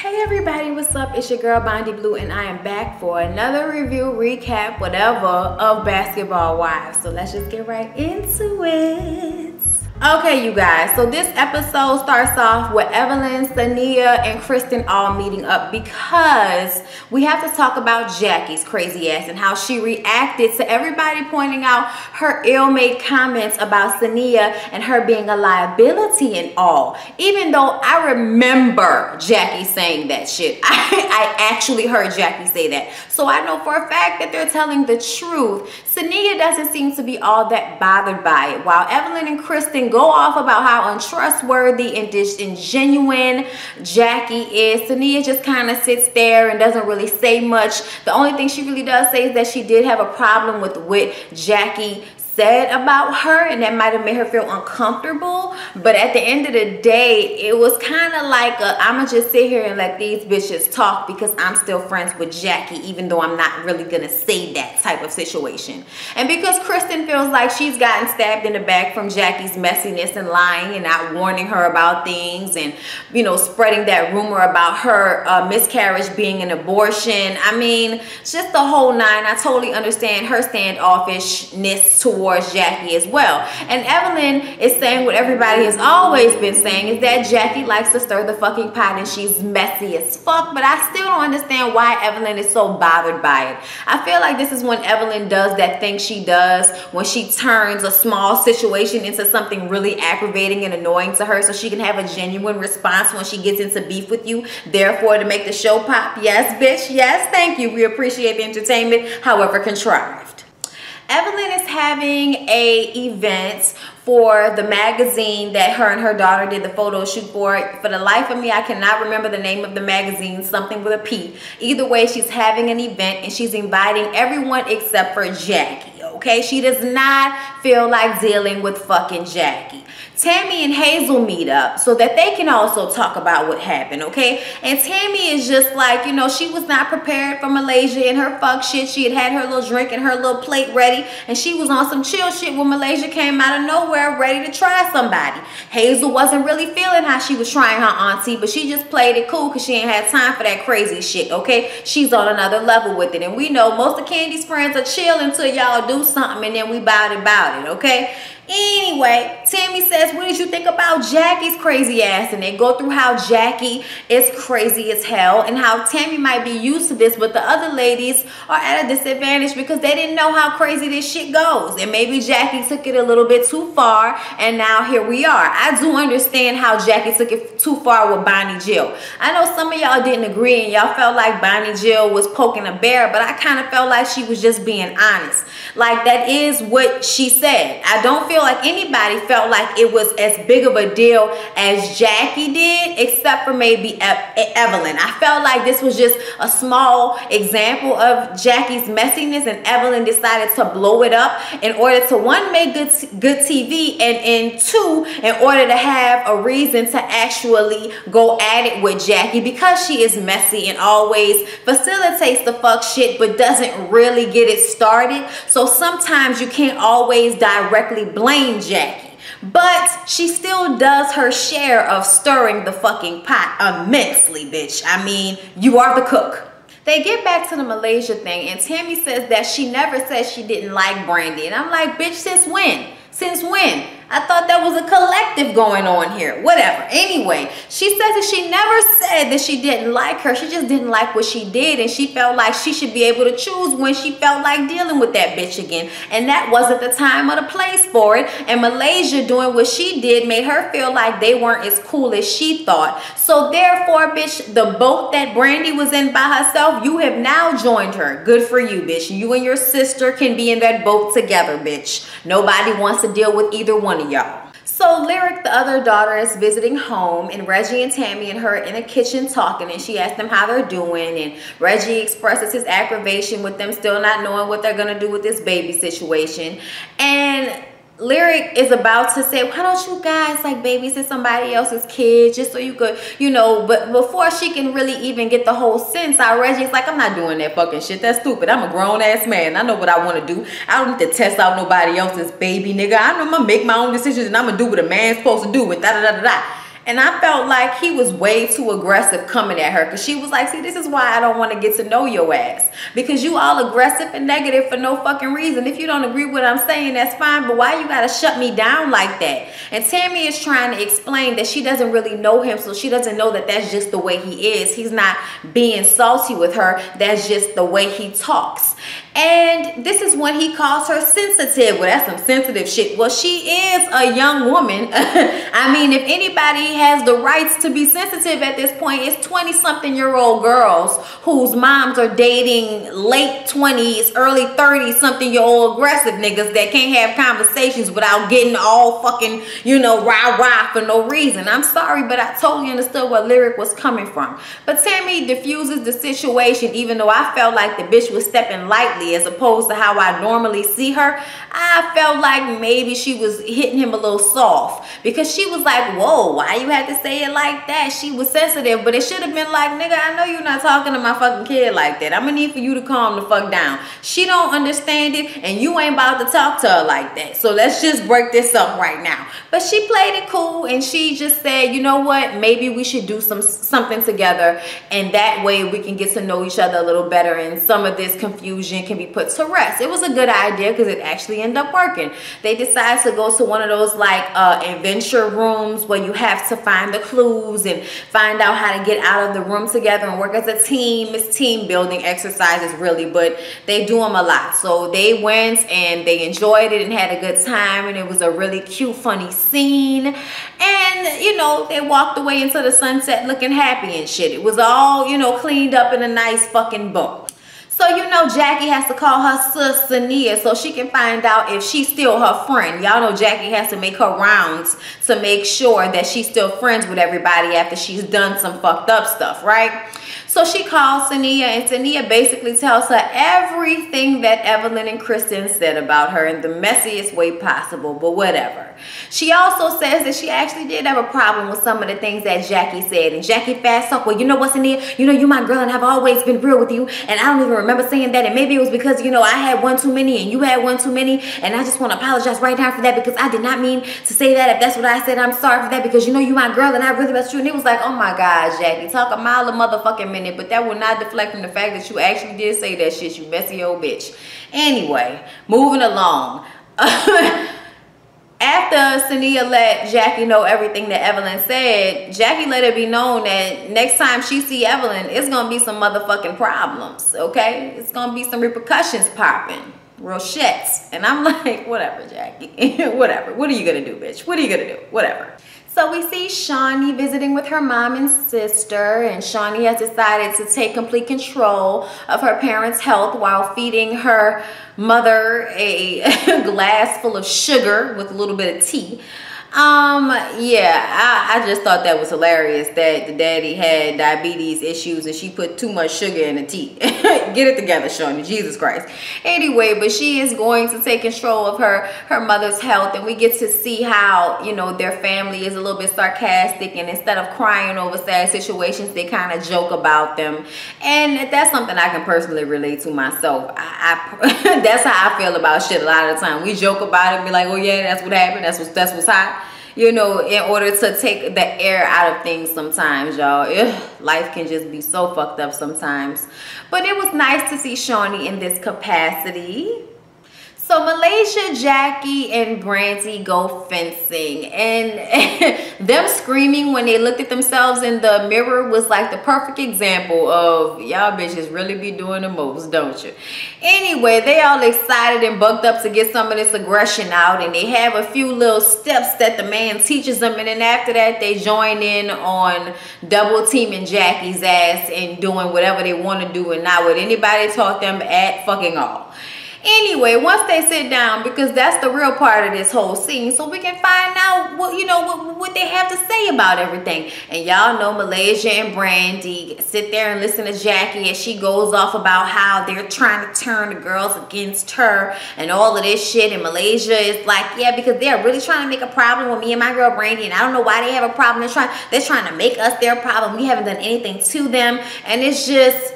Hey everybody, what's up? It's your girl Bondy Blue and I am back for another review, recap, whatever of Basketball Wives. So let's just get right into it. Okay, you guys, so this episode starts off with Evelyn, Sania, and Kristen all meeting up because we have to talk about Jackie's crazy ass and how she reacted to everybody pointing out her ill-made comments about Sania and her being a liability and all. Even though I remember Jackie saying that shit. I actually heard Jackie say that. So I know for a fact that they're telling the truth. Sania doesn't seem to be all that bothered by it, while Evelyn and Kristen go off about how untrustworthy and disingenuous Jackie is. Sania just kind of sits there and doesn't really say much. The only thing she really does say is that she did have a problem with what Jackie said about her, and that might have made her feel uncomfortable. But at the end of the day, it was kind of like I'ma just sit here and let these bitches talk because I'm still friends with Jackie, even though I'm not really gonna say that type of situation. And because Kristen feels like she's gotten stabbed in the back from Jackie's messiness and lying and not warning her about things, and you know, spreading that rumor about her miscarriage being an abortion. I mean, just the whole nine. I totally understand her standoffishness towards Jackie as well. And Evelyn is saying what everybody has always been saying, is that Jackie likes to stir the fucking pot and she's messy as fuck. But I still don't understand why Evelyn is so bothered by it. I feel like this is when Evelyn does that thing she does when she turns a small situation into something really aggravating and annoying to her so she can have a genuine response when she gets into beef with you, therefore to make the show pop. Yes, bitch. Yes, thank you. We appreciate the entertainment, however contrived. Evelyn is having a event for the magazine that her and her daughter did the photo shoot for. For the life of me, I cannot remember the name of the magazine, something with a P. Either way, she's having an event and she's inviting everyone except for Jackie, okay? She does not feel like dealing with fucking Jackie. Tammy and Hazel meet up so that they can also talk about what happened, okay? And Tammy is just like, you know, she was not prepared for Malaysia and her fuck shit. She had her little drink and her little plate ready, and she was on some chill shit when Malaysia came out of nowhere ready to try somebody. Hazel wasn't really feeling how she was trying her auntie, but she just played it cool because she ain't had time for that crazy shit, okay? She's on another level with it, and we know most of Candy's friends are chill until y'all do something, and then we bout it, okay? Anyway, Tammy says, what did you think about Jackie's crazy ass? And they go through how Jackie is crazy as hell and how Tammy might be used to this, but the other ladies are at a disadvantage because they didn't know how crazy this shit goes. And maybe Jackie took it a little bit too far, and now here we are. I do understand how Jackie took it too far with Bonnie Jill. I know some of y'all didn't agree and y'all felt like Bonnie Jill was poking a bear, but I kind of felt like she was just being honest. Like, that is what she said. I don't feel like anybody felt like it was as big of a deal as Jackie did, except for maybe Evelyn. I felt like this was just a small example of Jackie's messiness, and Evelyn decided to blow it up in order to, one, make good TV, and two, in order to have a reason to actually go at it with Jackie, because she is messy and always facilitates the fuck shit but doesn't really get it started. So sometimes you can't always directly blame Jackie, but she still does her share of stirring the fucking pot immensely, bitch. I mean, you are the cook. They get back to the Malaysia thing, and Tammy says that she never said she didn't like Brandy. And I'm like, bitch, since when? Since when? I thought that was a collective going on here. Whatever. Anyway, she says that she never said that she didn't like her. She just didn't like what she did, and she felt like she should be able to choose when she felt like dealing with that bitch again. And that wasn't the time or the place for it. And Malaysia doing what she did made her feel like they weren't as cool as she thought. So therefore, bitch, the boat that Brandy was in by herself, you have now joined her. Good for you, bitch. You and your sister can be in that boat together, bitch. Nobody wants to deal with either one of y'all. So Lyric, the other daughter, is visiting home, and Reggie and Tammy and her in the kitchen talking, and she asked them how they're doing, and Reggie expresses his aggravation with them still not knowing what they're gonna do with this baby situation. And Lyric is about to say, why don't you guys like babysit somebody else's kid just so you could, you know, but before she can really even get the whole sense out, Reggie's like, I'm not doing that fucking shit. That's stupid. I'm a grown ass man. I know what I want to do. I don't need to test out nobody else's baby, nigga. I'm gonna make my own decisions and I'm gonna do what a man's supposed to do with da da da da da. And I felt like he was way too aggressive coming at her, because she was like, see, this is why I don't want to get to know your ass, because you all aggressive and negative for no fucking reason. If you don't agree with what I'm saying, that's fine, but why you gotta shut me down like that? And Tammy is trying to explain that she doesn't really know him, so she doesn't know that that's just the way he is. He's not being salty with her, that's just the way he talks. And this is when he calls her sensitive. Well, that's some sensitive shit. Well, she is a young woman. I mean, if anybody has the rights to be sensitive at this point, it's 20-something-year-old girls whose moms are dating late 20s, early 30-something-year-old aggressive niggas that can't have conversations without getting all fucking, you know, rah-rah for no reason. I'm sorry, but I totally understood where Lyric was coming from. But Tammy diffuses the situation, even though I felt like the bitch was stepping lightly as opposed to how I normally see her. I felt like maybe she was hitting him a little soft, because she was like, whoa, why you had to say it like that? She was sensitive, but it should have been like, nigga, I know you're not talking to my fucking kid like that. I'm gonna need for you to calm the fuck down. She don't understand it, and you ain't about to talk to her like that. So let's just break this up right now. But she played it cool, and she just said, you know what, maybe we should do something together, and that way we can get to know each other a little better, and some of this confusion can be put to rest. It was a good idea because it actually ended up working. They decided to go to one of those like adventure rooms where you have to find the clues and find out how to get out of the room together and work as a team. It's team building exercises really, but they do them a lot. So they went and they enjoyed it and had a good time, and it was a really cute, funny scene. And you know, they walked away into the sunset looking happy and shit. It was all, you know, cleaned up in a nice fucking bow. So, you know, Jackie has to call her sis Sania so she can find out if she's still her friend. Y'all know Jackie has to make her rounds to make sure that she's still friends with everybody after she's done some fucked up stuff, right? So she calls Sania, and Sania basically tells her everything that Evelyn and Kristen said about her in the messiest way possible, but whatever. She also says that she actually did have a problem with some of the things that Jackie said. And Jackie fast up, well, you know what, Sania? You know, you my girl, and I've always been real with you, and I don't even remember saying that, and maybe it was because, you know, I had one too many and you had one too many, and I just want to apologize right now for that, because I did not mean to say that. If that's what I said, I'm sorry for that, because, you know, you my girl, and I really was true. And it was like, oh my God, Jackie, talk a mile a motherfucking minute, but that will not deflect from the fact that you actually did say that shit, you messy old bitch. Anyway, moving along. After Sania let Jackie know everything that Evelyn said, Jackie let it be known that next time she see Evelyn, it's gonna be some motherfucking problems, okay? It's gonna be some repercussions popping. Real shits. And I'm like, whatever, Jackie. Whatever. What are you gonna do, bitch? What are you gonna do? Whatever. So we see Shawnee visiting with her mom and sister, and Shawnee has decided to take complete control of her parents' health while feeding her mother a glass full of sugar with a little bit of tea. Yeah, I just thought that was hilarious that the daddy had diabetes issues and she put too much sugar in the tea. Get it together, Shawnee, Jesus Christ. Anyway, but she is going to take control of her mother's health, and we get to see how, you know, their family is a little bit sarcastic, and instead of crying over sad situations, they kind of joke about them. And that's something I can personally relate to myself. That's how I feel about shit a lot of the time. We joke about it and be like, oh yeah, that's what happened, that's what's hot. You know, in order to take the air out of things sometimes, y'all. Life can just be so fucked up sometimes. But it was nice to see Shawnee in this capacity. So Malaysia, Jackie, and Brandy go fencing, and them screaming when they looked at themselves in the mirror was like the perfect example of y'all bitches really be doing the most, don't you? Anyway, they all excited and bucked up to get some of this aggression out, and they have a few little steps that the man teaches them, and then after that they join in on double teaming Jackie's ass and doing whatever they want to do and not what anybody taught them at fucking all. Anyway, once they sit down, because that's the real part of this whole scene, so we can find out what, you know, what they have to say about everything. And y'all know Malaysia and Brandy sit there and listen to Jackie as she goes off about how they're trying to turn the girls against her and all of this shit. And Malaysia is like, yeah, because they're really trying to make a problem with me and my girl Brandy, and I don't know why they have a problem. They're trying to make us their problem. We haven't done anything to them, and it's just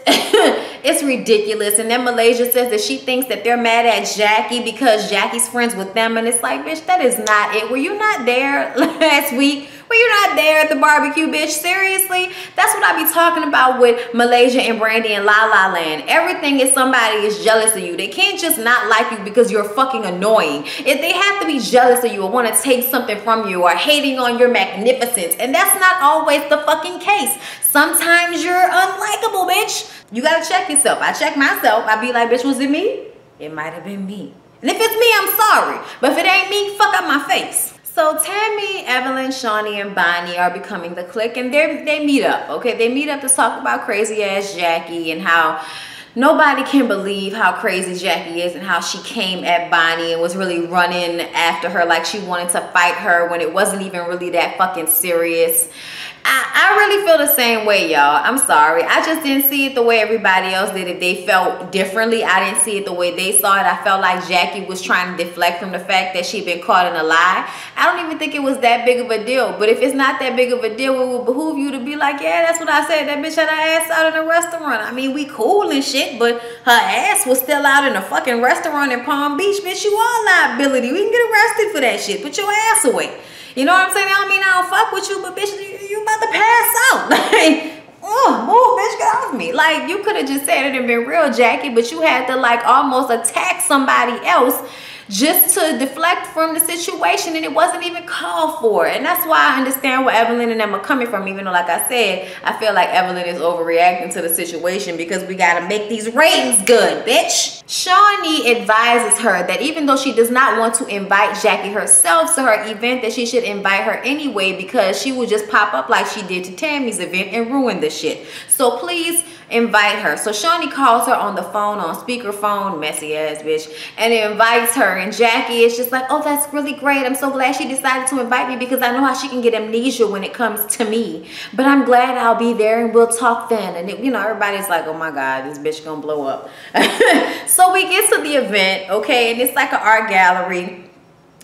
it's ridiculous. And then Malaysia says that she thinks that they're mad at Jackie because Jackie's friends with them, and it's like, bitch, that is not it. Were you not there last week But you're not there at the barbecue, bitch. Seriously? That's what I be talking about with Malaysia and Brandy and La La Land. Everything is somebody is jealous of you. They can't just not like you because you're fucking annoying. If they have to be jealous of you or want to take something from you or hating on your magnificence. And that's not always the fucking case. Sometimes you're unlikable, bitch. You gotta check yourself. I check myself. I be like, bitch, was it me? It might have been me. And if it's me, I'm sorry. But if it ain't me, fuck up my face. So Tammy, Evelyn, Shawnee, and Bonnie are becoming the clique, and they meet up, okay? They meet up to talk about crazy ass Jackie and how nobody can believe how crazy Jackie is and how she came at Bonnie and was really running after her like she wanted to fight her when it wasn't even really that fucking serious. I really feel the same way, y'all. I'm sorry. I just didn't see it the way everybody else did. If they felt differently, I didn't see it the way they saw it. I felt like Jackie was trying to deflect from the fact that she'd been caught in a lie. I don't even think it was that big of a deal. But if it's not that big of a deal, it would behoove you to be like, yeah, that's what I said. That bitch had her ass out in a restaurant. I mean, we cool and shit, but her ass was still out in a fucking restaurant in Palm Beach. Bitch, you are liability. We can get arrested for that shit. Put your ass away. You know what I'm saying? I don't mean I don't fuck with you, but bitch, you about to pass out. Like, oh, move, bitch, get off me. Like, you could have just said it and been real, Jackie, but you had to like almost attack somebody else just to deflect from the situation, and it wasn't even called for. And that's why I understand where Evelyn and them are coming from, even though, like I said, I feel like Evelyn is overreacting to the situation because we gotta make these ratings good, bitch. Shawnee advises her that even though she does not want to invite Jackie herself to her event, that she should invite her anyway because she will just pop up like she did to Tammy's event and ruin the shit. So please invite her. So Shawnee calls her on the phone, on speakerphone, messy ass bitch, and invites her. And Jackie is just like, oh, that's really great. I'm so glad she decided to invite me because I know how she can get amnesia when it comes to me. But I'm glad I'll be there and we'll talk then. And, you know, everybody's like, oh my God, this bitch gonna blow up. So we get to the event, okay, and it's like an art gallery.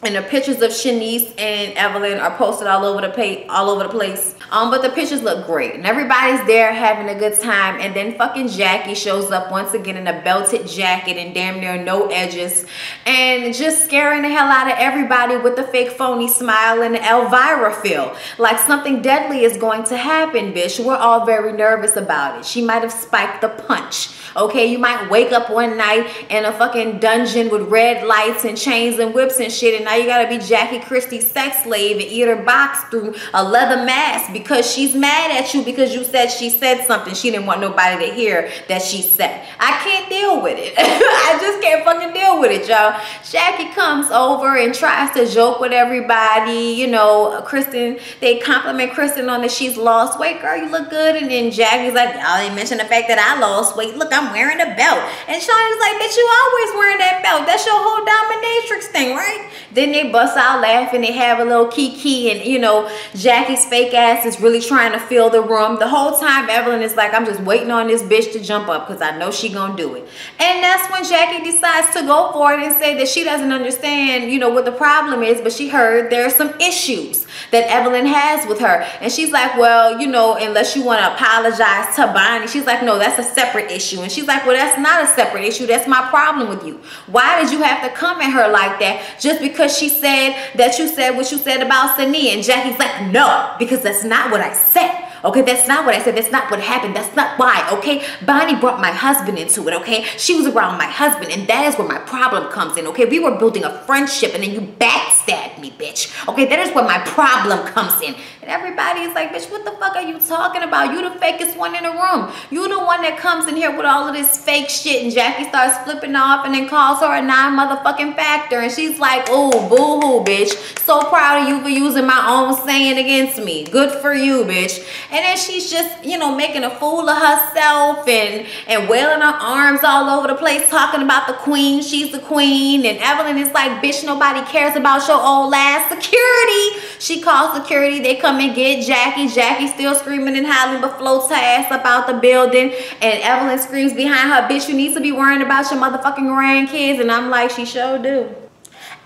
And the pictures of Shanice and Evelyn are posted all over the place. But the pictures look great. And everybody's there having a good time. And then fucking Jackie shows up once again in a belted jacket and damn near no edges. And just scaring the hell out of everybody with the fake phony smile and the Elvira feel. Like something deadly is going to happen, bitch. We're all very nervous about it. She might have spiked the punch. Okay, you might wake up one night in a fucking dungeon with red lights and chains and whips and shit, and now you gotta be Jackie Christie's sex slave and eat her box through a leather mask because she's mad at you because you said she said something she didn't want nobody to hear that she said. I can't deal with it. I just can't fucking deal with it, y'all. Jackie comes over and tries to joke with everybody. You know, Kristen, they compliment Kristen on that she's lost weight. Girl, you look good. And then Jackie's like, y'all didn't mention the fact that I lost weight. Look, I'm wearing a belt. And Shawnee's like, bitch, you always wearing that belt. That's your whole dominatrix thing, right? Then they bust out laughing. They have a little kiki, and you know, Jackie's fake ass is really trying to fill the room. The whole time Evelyn is like, I'm just waiting on this bitch to jump up because I know she gonna do it. And that's when Jackie decides to go for it and say that she doesn't understand, you know, what the problem is, but she heard there are some issues that Evelyn has with her. And she's like, well, you know, unless you want to apologize to Bonnie. She's like, no, that's a separate issue. And she's like, well, that's not a separate issue. That's my problem with you. Why did you have to come at her like that just because she said that you said what you said about Sania? And Jackie's like, no, because that's not what I said. Okay, that's not what I said. That's not what happened. That's not why, okay? Bonnie brought my husband into it, okay? She was around my husband, and that is where my problem comes in, okay? We were building a friendship, and then you backstabbed me, bitch. Okay, that is where my problem comes in. And everybody is like, bitch, what the fuck are you talking about? You the fakest one in the room. You the one that comes in here with all of this fake shit, and Jackie starts flipping off and then calls her a non-motherfucking factor, and she's like, oh, boo-hoo, bitch. So proud of you for using my own saying against me. Good for you, bitch. And then she's just, you know, making a fool of herself and wailing her arms all over the place, talking about the queen. She's the queen. And Evelyn is like, bitch, nobody cares about your old ass. Security. She calls security. They come and get Jackie. Jackie's still screaming and hollering, but floats her ass up out the building. And Evelyn screams behind her, bitch, you need to be worrying about your motherfucking grandkids. And I'm like, she sure do.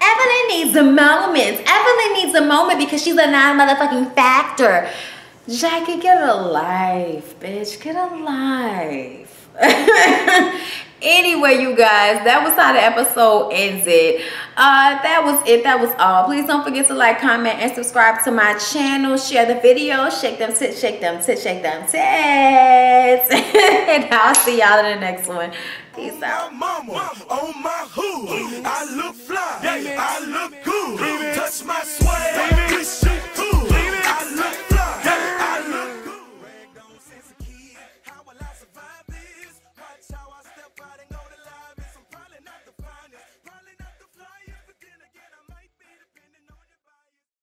Evelyn needs a moment. Evelyn needs a moment because she's a non-motherfucking factor. Jackie, get a life, bitch. Get a life. Anyway, you guys, that was how the episode ended. That was it. That was all. Please don't forget to like, comment, and subscribe to my channel. Share the video. Shake them tits, shake them tits, shake them tits. And I'll see y'all in the next one. Peace out. On my mama, on my hood.